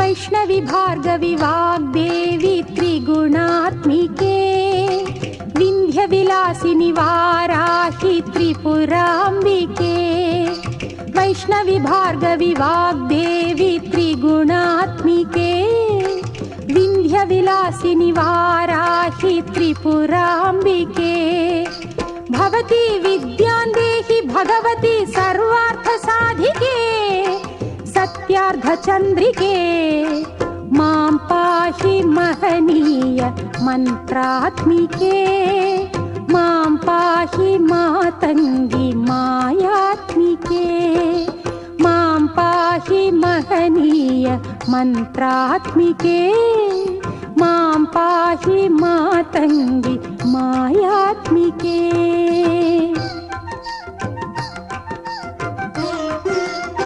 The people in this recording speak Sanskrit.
वैष्णवी भार्गवी वाग्देवी त्रिगुणात्मिके विन्ध्यविलासिनि वाराहि त्रिपुराम्बिके वैष्णवी भार्गवी वाग्देवी त्रिगुणात्मिके विन्ध्यविलासिनि वाराहि त्रिपुराम्बिके भवती विद्यां देहि भगवती सर्वार्थसाधिके सत्यार्धचन्द्रिके मां पाहि महनीय मन्त्रात्मिके मां पाहि मातङ्गी मायात्मिके मां पाहि महनीय मन्त्रात्मिके मां पाहि मातङ्गी मायात्मिके।